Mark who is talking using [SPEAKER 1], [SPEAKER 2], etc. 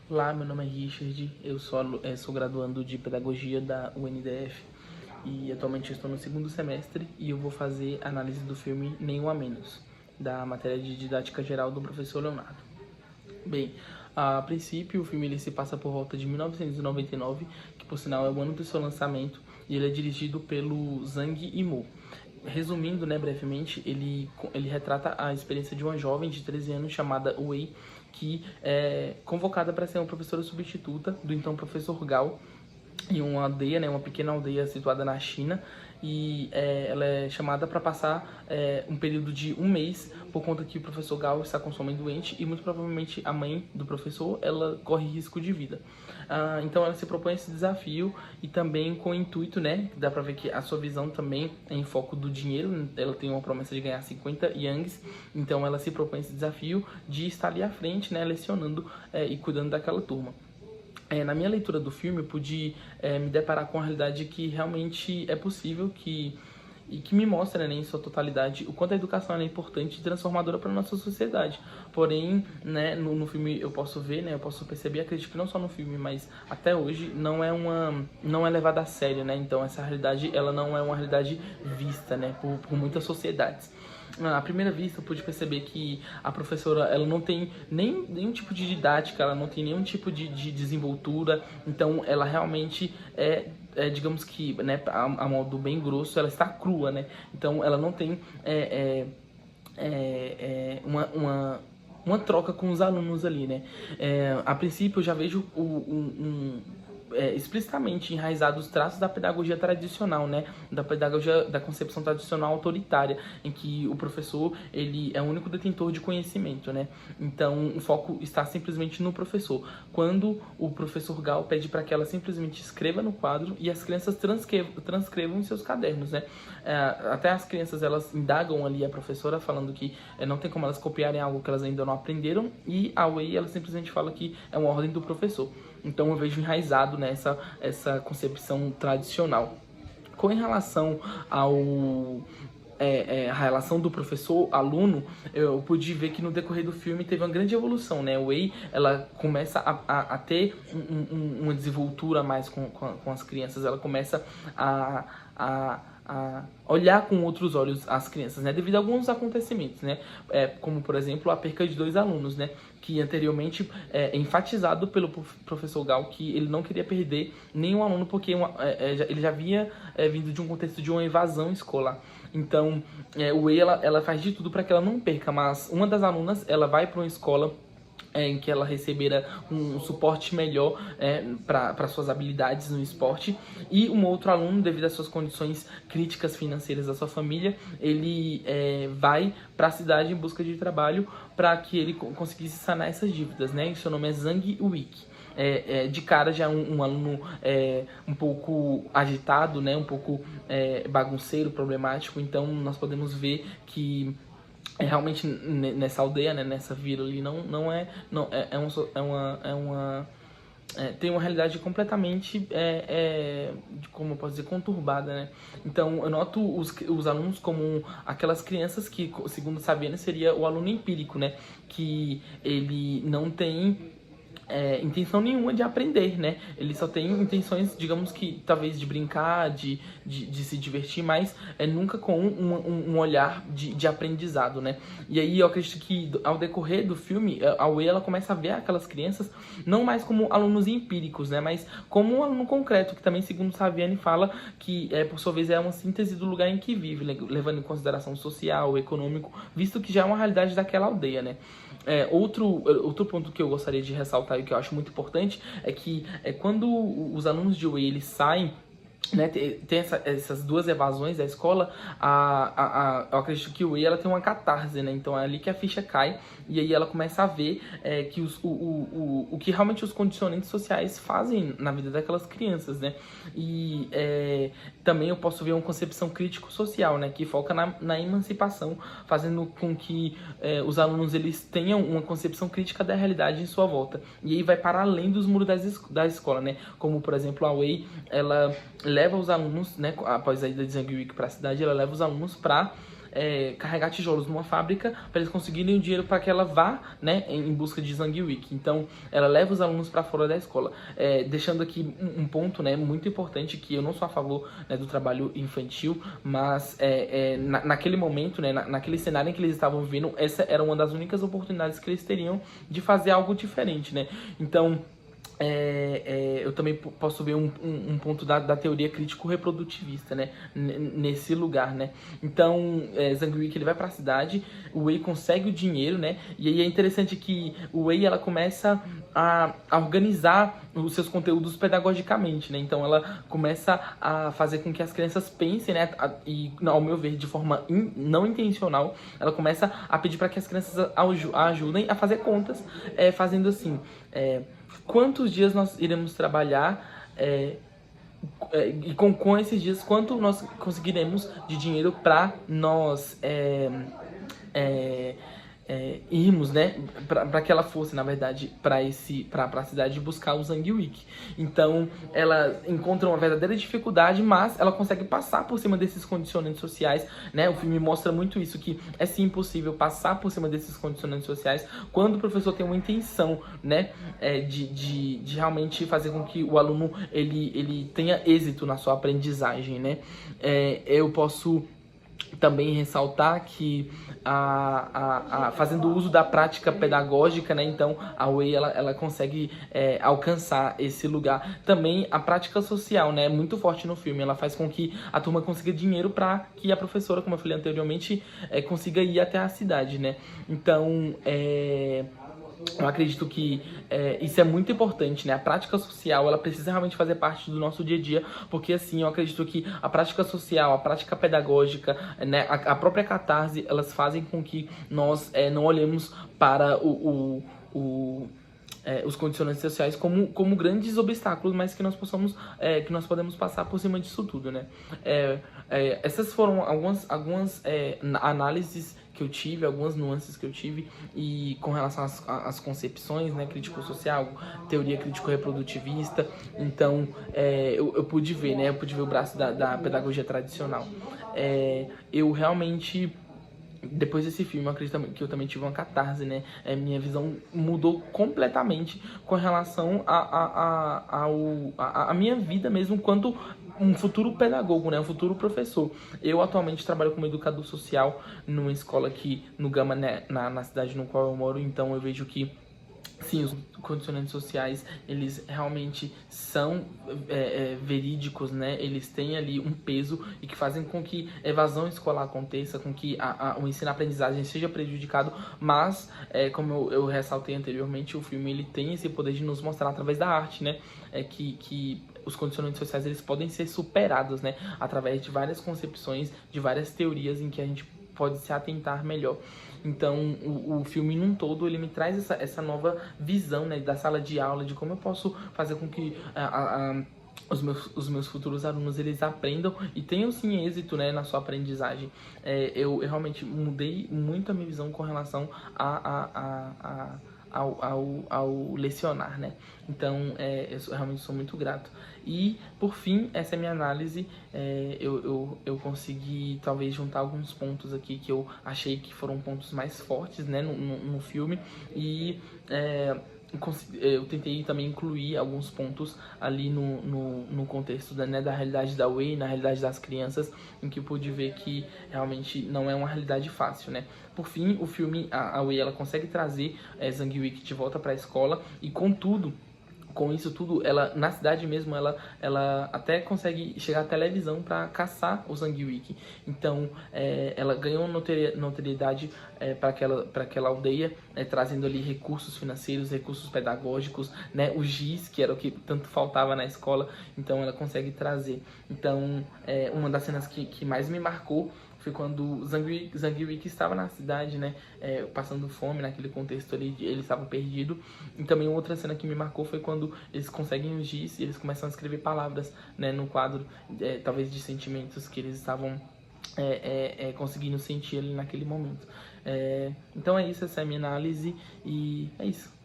[SPEAKER 1] Olá, meu nome é Richard, eu sou graduando de Pedagogia da UNDF e atualmente estou no segundo semestre e eu vou fazer análise do filme Nenhum a Menos, da matéria de Didática Geral do professor Leonardo. Bem, a princípio o filme ele se passa por volta de 1999, que por sinal é o ano do seu lançamento, e ele é dirigido pelo Zhang Yimou. Resumindo, né, brevemente, ele retrata a experiência de uma jovem de 13 anos chamada Wei, que é convocada para ser uma professora substituta do então professor Gao em uma aldeia, né, uma pequena aldeia situada na China, e ela é chamada para passar um período de um mês por conta que o professor Gao está com sua mãe doente e muito provavelmente a mãe do professor ela corre risco de vida. Então ela se propõe esse desafio e também com o intuito, né, dá para ver que a sua visão também é em foco do dinheiro, ela tem uma promessa de ganhar 50 yangs, então ela se propõe esse desafio de estar ali à frente, né, lecionando e cuidando daquela turma. Na minha leitura do filme, eu pude me deparar com a realidade que realmente é possível e que me mostra, né, em sua totalidade o quanto a educação é importante e transformadora para a nossa sociedade. Porém, né, no filme eu posso ver, né, eu posso perceber, acredito que não só no filme, mas até hoje não é levada a sério, né? Então essa realidade ela não é uma realidade vista, né, por muitas sociedades. À primeira vista eu pude perceber que a professora ela não tem nenhum tipo de didática, ela não tem nenhum tipo de desenvoltura, então ela realmente digamos que, né, a modo bem grosso, ela está crua, né? Então ela não tem uma troca com os alunos ali, né? A princípio eu já vejo explicitamente enraizado os traços da pedagogia tradicional, né? Da pedagogia da concepção tradicional autoritária, em que o professor ele é o único detentor de conhecimento, né? Então o foco está simplesmente no professor. Quando o professor Gao pede para que ela simplesmente escreva no quadro e as crianças transcrevam em seus cadernos, né? Até as crianças elas indagam ali a professora falando que não tem como elas copiarem algo que elas ainda não aprenderam, e a Wei ela simplesmente fala que é uma ordem do professor. Então eu vejo enraizado nessa essa concepção tradicional. Com relação a relação do professor-aluno, eu pude ver que no decorrer do filme teve uma grande evolução, né? A Wei, ela começa a ter uma desenvoltura mais com as crianças, ela começa a olhar com outros olhos as crianças, né? Devido a alguns acontecimentos, né? Como, por exemplo, a perca de 2 alunos, né? Que anteriormente é enfatizado pelo professor Gao que ele não queria perder nenhum aluno porque ele já havia vindo de um contexto de uma evasão escolar. Então, o Wei, ela faz de tudo para que ela não perca, mas uma das alunas, ela vai para uma escola em que ela recebera um suporte melhor para suas habilidades no esporte, e um outro aluno, devido às suas condições críticas financeiras da sua família, ele vai para a cidade em busca de trabalho para que ele conseguisse sanar essas dívidas, né? E seu nome é Zhang Wik. De cara já um aluno um pouco agitado, né? Um pouco bagunceiro, problemático, então nós podemos ver que realmente nessa aldeia, né, nessa vila ali, tem uma realidade completamente, como eu posso dizer, conturbada, né? Então eu noto os alunos como aquelas crianças que, segundo Saviano, seria o aluno empírico, né? Que ele não tem intenção nenhuma de aprender, né? Ele só tem intenções, digamos que talvez de brincar, de se divertir, mas nunca com um olhar de aprendizado, né? E aí eu acredito que ao decorrer do filme, a Wei ela começa a ver aquelas crianças não mais como alunos empíricos, né? Mas como um aluno concreto, que também, segundo Saviani, fala que por sua vez é uma síntese do lugar em que vive, levando em consideração o social, o econômico, visto que já é uma realidade daquela aldeia, né? Outro ponto que eu gostaria de ressaltar e que eu acho muito importante é que quando os alunos de Wei eles saem, né, tem essas duas evasões da escola, eu acredito que o Wei ela tem uma catarse, né? Então é ali que a ficha cai e aí ela começa a ver que o que realmente os condicionantes sociais fazem na vida daquelas crianças, né? E também eu posso ver uma concepção crítico-social, né? Que foca na emancipação, fazendo com que os alunos eles tenham uma concepção crítica da realidade em sua volta. E aí vai para além dos muros da escola, né? Como, por exemplo, a Wei, ela leva os alunos, né, após a ida de Zhang Wik para a cidade, ela leva os alunos para carregar tijolos numa fábrica para eles conseguirem o dinheiro para que ela vá, né, em busca de Zanguiwik. Então, ela leva os alunos para fora da escola. Deixando aqui um ponto, né, muito importante, que eu não sou a favor, né, do trabalho infantil, mas naquele momento, né, naquele cenário em que eles estavam vivendo, essa era uma das únicas oportunidades que eles teriam de fazer algo diferente, né? Então, eu também posso ver um ponto da teoria crítico-reprodutivista, né, nesse lugar, né. Então, Zanguiwik, ele vai para a cidade, o Wei consegue o dinheiro, né, e aí é interessante que o Wei, ela começa a organizar os seus conteúdos pedagogicamente, né. Então ela começa a fazer com que as crianças pensem, né, e ao meu ver, de forma não intencional, ela começa a pedir para que as crianças ajudem a fazer contas, fazendo assim, quantos dias nós iremos trabalhar, e com esses dias, quanto nós conseguiremos de dinheiro para nós irmos, né, para que ela fosse, na verdade, para a cidade buscar o Zanguiwik. Então, ela encontra uma verdadeira dificuldade, mas ela consegue passar por cima desses condicionantes sociais, né? O filme mostra muito isso, que é sim possível passar por cima desses condicionantes sociais quando o professor tem uma intenção, né, de realmente fazer com que o aluno ele tenha êxito na sua aprendizagem, né? Eu posso também ressaltar que fazendo uso da prática pedagógica, né, então a Wei ela consegue alcançar esse lugar. Também a prática social, né, é muito forte no filme, ela faz com que a turma consiga dinheiro para que a professora, como eu falei anteriormente, consiga ir até a cidade, né. Então, eu acredito que isso é muito importante, né? A prática social, ela precisa realmente fazer parte do nosso dia a dia, porque assim, eu acredito que a prática social, a prática pedagógica, né, a própria catarse, elas fazem com que nós não olhemos para os condicionantes sociais como grandes obstáculos, mas que nós podemos passar por cima disso tudo, né? Essas foram algumas análises que eu tive, algumas nuances que eu tive, e com relação às concepções, né, crítico-social, teoria crítico-reprodutivista. Então, eu pude ver, né, o braço da pedagogia tradicional. Eu realmente, depois desse filme, eu acredito que eu também tive uma catarse, né? Minha visão mudou completamente com relação a minha vida mesmo, quanto um futuro pedagogo, né? Um futuro professor. Eu atualmente trabalho como educador social numa escola aqui no Gama, né, na cidade no qual eu moro, então eu vejo que sim, os condicionantes sociais, eles realmente são verídicos, né? Eles têm ali um peso e que fazem com que a evasão escolar aconteça, com que o ensino-aprendizagem seja prejudicado, mas, como eu ressaltei anteriormente, o filme ele tem esse poder de nos mostrar através da arte, né? Que os condicionantes sociais, eles podem ser superados, né? Através de várias concepções, de várias teorias em que a gente pode se atentar melhor. Então, o filme num todo, ele me traz essa nova visão, né, da sala de aula, de como eu posso fazer com que os meus futuros alunos, eles aprendam e tenham sim êxito, né, na sua aprendizagem. Eu realmente mudei muito a minha visão com relação ao lecionar, né? Então, eu realmente sou muito grato. E, por fim, essa é a minha análise. Eu consegui, talvez, juntar alguns pontos aqui que eu achei que foram pontos mais fortes, né, no filme. E eu tentei também incluir alguns pontos ali no contexto da realidade da Wei, na realidade das crianças, em que eu pude ver que realmente não é uma realidade fácil, né? Por fim, o filme, a Wei, ela consegue trazer Zanguiwik de volta para a escola, e contudo, com isso tudo, ela, na cidade mesmo, ela até consegue chegar à televisão para caçar o Zanguiwik. Então, ela ganhou notoriedade para aquela aldeia, trazendo ali recursos financeiros, recursos pedagógicos, né? O giz, que era o que tanto faltava na escola, então ela consegue trazer. Então, uma das cenas que mais me marcou foi quando Zanguiwik estava na cidade, né, passando fome, naquele contexto ali, ele estava perdido. E também outra cena que me marcou foi quando eles conseguem o giz e eles começam a escrever palavras, né, no quadro, talvez de sentimentos que eles estavam conseguindo sentir ali naquele momento. Então é isso, essa é a minha análise, e é isso.